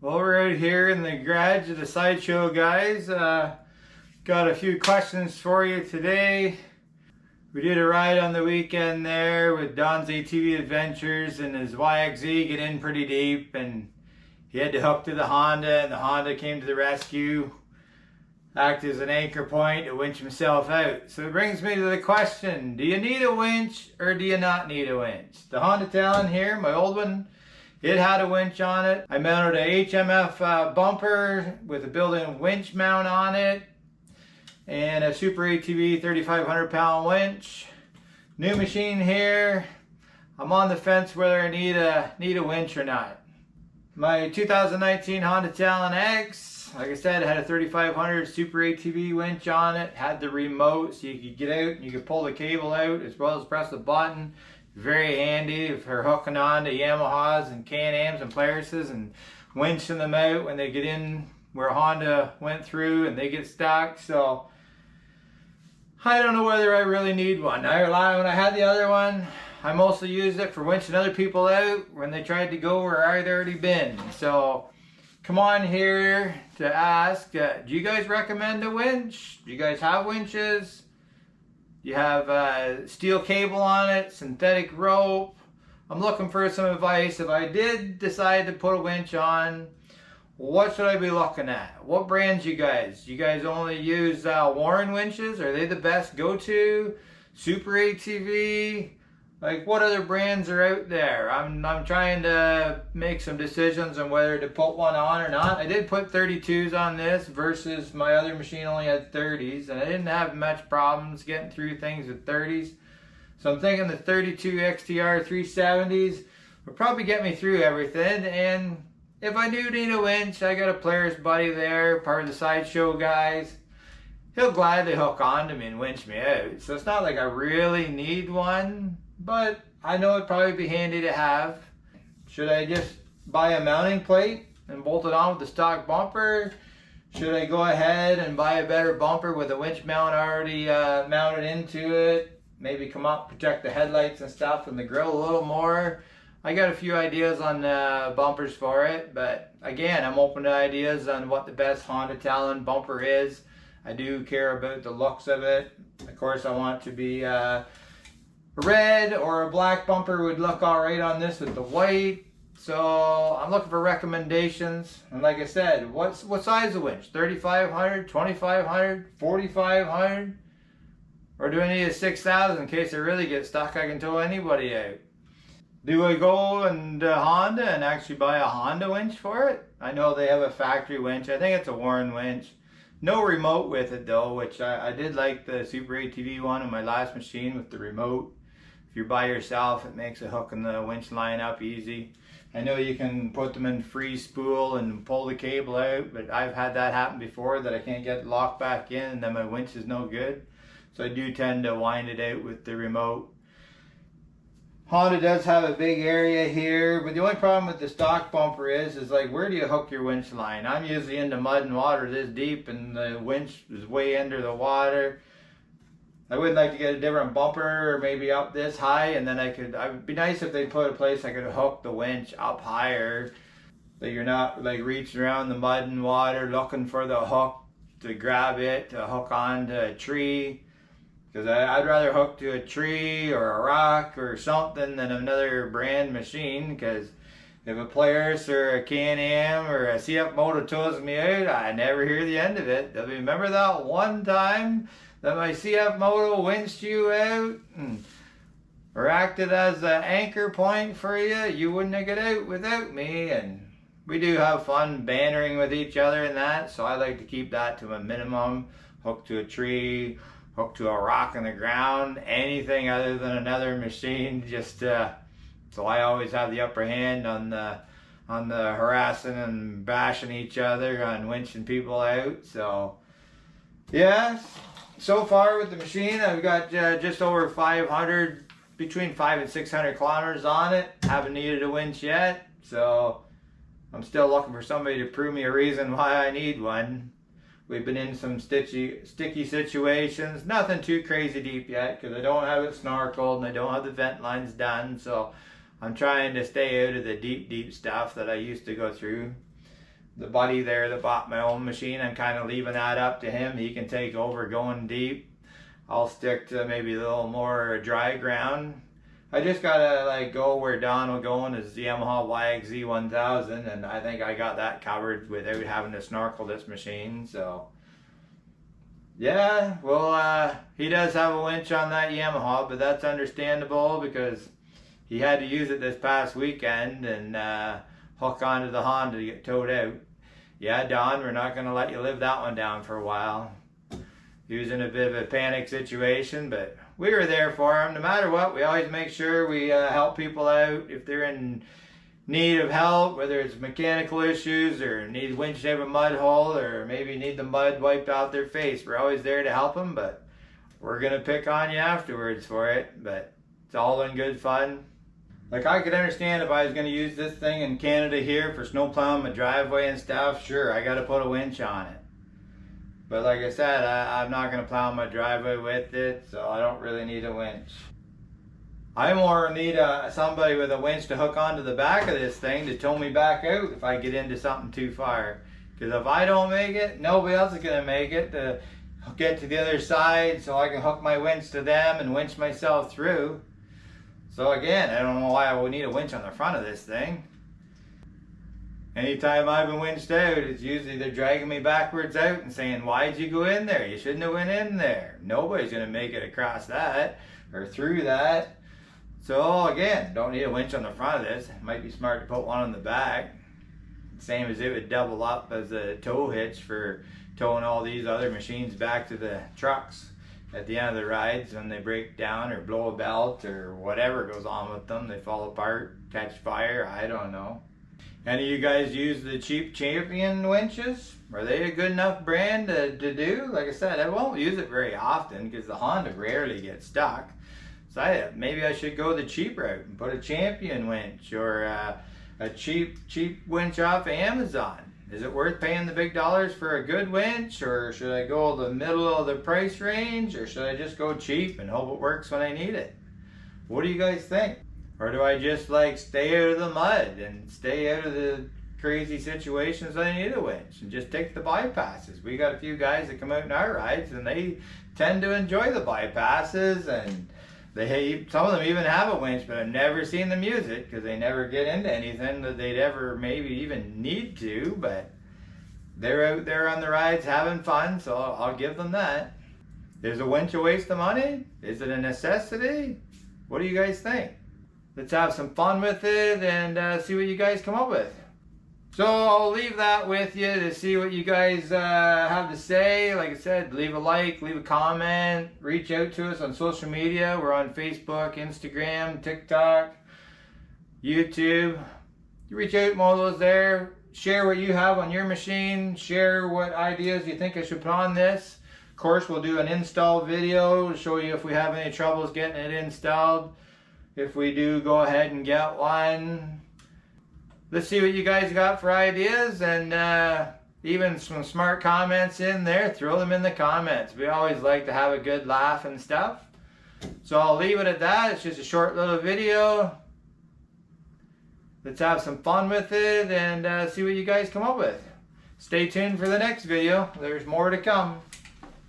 Well, we're out here in the garage of the Sideshow guys. Got a few questions for you today. We did a ride on the weekend there with Don's ATV Adventures and his YXZ get in pretty deep, and he had to hook to the Honda, and the Honda came to the rescue, act as an anchor point to winch himself out. So it brings me to the question, do you need a winch or do you not need a winch? The Honda Talon here, my old one, it had a winch on it. I mounted a HMF bumper with a built-in winch mount on it and a Super ATV 3,500 pound winch. New machine here. I'm on the fence whether I need a winch or not. My 2019 Honda Talon X, like I said, it had a 3,500 Super ATV winch on it. Had the remote so you could get out and you could pull the cable out as well as press the button. Very handy for hooking on to Yamahas and Can-Ams and Polarisrzrs and winching them out when they get in where Honda went through and they get stuck. So I don't know whether I really need one. When I had the other one, I mostly used it for winching other people out when they tried to go where I'd already been. So come on here to ask, do you guys recommend a winch? Do you guys have winches? You have steel cable on it, synthetic rope. I'm looking for some advice. If I did decide to put a winch on, what should I be looking at? What brands you guys? You guys only use Warren winches? Are they the best go-to? Super ATV? Like, what other brands are out there? I'm trying to make some decisions on whether to put one on or not. I did put 32s on this versus my other machine only had 30s, and I didn't have much problems getting through things with 30s. So I'm thinking the 32 XTR 370s will probably get me through everything. And if I do need a winch, I got a Polaris buddy there, part of the Sideshow guys. He'll gladly hook onto me and winch me out. So it's not like I really need one, but I know it'd probably be handy to have. Should I just buy a mounting plate and bolt it on with the stock bumper? Should I go ahead and buy a better bumper with a winch mount already mounted into it? Maybe come up, protect the headlights and stuff and the grill a little more. I got a few ideas on bumpers for it, but again, I'm open to ideas on what the best Honda Talon bumper is. I do care about the looks of it. Of course, I want it to be red or a black bumper would look all right on this with the white. So I'm looking for recommendations. And like I said, what size of winch? 3,500, 2,500, 4,500? Or do I need a 6,000 in case I really get stuck? I can tow anybody out. Do I go and Honda and actually buy a Honda winch for it? I know they have a factory winch. I think it's a Warren winch. No remote with it though, which I did like the Super ATV one in my last machine with the remote. If you're by yourself, it makes a hooking the winch line up easy. I know you can put them in free spool and pull the cable out, but I've had that happen before that I can't get it locked back in and then my winch is no good. So I do tend to wind it out with the remote. Honda does have a big area here, but the only problem with the stock bumper is like, where do you hook your winch line? I'm usually into mud and water this deep and the winch is way under the water. I would like to get a different bumper or maybe up this high, and then it would be nice if they put a place I could hook the winch up higher, that you're not like reaching around the mud and water looking for the hook to grab it, to hook onto a tree. Because I'd rather hook to a tree or a rock or something than another brand machine. Because if a Polaris or a Can-Am or a CF Moto tows me out, I never hear the end of it. Remember that one time that my CF Moto winched you out or acted as an anchor point for you? You wouldn't have got out without me. And we do have fun bantering with each other and that. So I like to keep that to a minimum. Hook to a tree, hook to a rock in the ground, anything other than another machine, just so I always have the upper hand on the harassing and bashing each other, on winching people out. So yeah, so far with the machine I've got just over 500, between 500 and 600 kilometers on it. Haven't needed a winch yet, so I'm still looking for somebody to prove me a reason why I need one. We've been in some sticky situations. Nothing too crazy deep yet because I don't have it snorkeled and I don't have the vent lines done. So I'm trying to stay out of the deep stuff that I used to go through. the buddy there that bought my own machine, I'm kind of leaving that up to him. He can take over going deep. I'll stick to maybe a little more dry ground. I just gotta like go where Don will go in his Yamaha YXZ 1000, and I think I got that covered without having to snorkel this machine. So yeah, well, he does have a winch on that Yamaha, but that's understandable because he had to use it this past weekend and hook onto the Honda to get towed out. Yeah, Don, we're not going to let you live that one down for a while. He was in a bit of a panic situation, but we were there for him. No matter what, we always make sure we help people out if they're in need of help, whether it's mechanical issues or need winch out of a mud hole or maybe need the mud wiped off their face. We're always there to help them, but we're going to pick on you afterwards for it. But it's all in good fun. Like, I could understand if I was going to use this thing in Canada here for snow plowing my driveway and stuff. Sure, I got to put a winch on it. But like I said, I'm not going to plow my driveway with it, so I don't really need a winch. I more need somebody with a winch to hook onto the back of this thing to tow me back out if I get into something too far. Because if I don't make it, nobody else is going to make it to get to the other side so I can hook my winch to them and winch myself through. So again, I don't know why I would need a winch on the front of this thing. Anytime I've been winched out, it's usually they're dragging me backwards out and saying, why'd you go in there? You shouldn't have went in there. Nobody's going to make it across that or through that. So again, don't need a winch on the front of this. It might be smart to put one on the back. Same as it would double up as a tow hitch for towing all these other machines back to the trucks at the end of the rides when they break down or blow a belt or whatever goes on with them. They fall apart, catch fire, I don't know. Any of you guys use the cheap Champion winches? Are they a good enough brand to do? Like I said, I won't use it very often because the Honda rarely gets stuck. So maybe I should go the cheap route and put a Champion winch or a cheap winch off of Amazon. Is it worth paying the big dollars for a good winch, or should I go the middle of the price range, or should I just go cheap and hope it works when I need it? What do you guys think? Or do I just like stay out of the mud and stay out of the crazy situations that I need a winch and just take the bypasses? We got a few guys that come out in our rides and they tend to enjoy the bypasses, and some of them even have a winch, but I've never seen them use it because they never get into anything that they'd ever maybe even need to. But they're out there on the rides having fun, so I'll give them that. Is a winch a waste of money? Is it a necessity? What do you guys think? Let's have some fun with it and see what you guys come up with. So I'll leave that with you to see what you guys have to say. Like I said, leave a like, leave a comment, reach out to us on social media. We're on Facebook, Instagram, TikTok, YouTube. You reach out, more of those there. Share what you have on your machine. Share what ideas you think I should put on this. Of course, we'll do an install video to show you if we have any troubles getting it installed. If we do, go ahead and get one. Let's see what you guys got for ideas, and even some smart comments in there. Throw them in the comments. We always like to have a good laugh and stuff. So I'll leave it at that. It's just a short little video. Let's have some fun with it and see what you guys come up with. Stay tuned for the next video. There's more to come.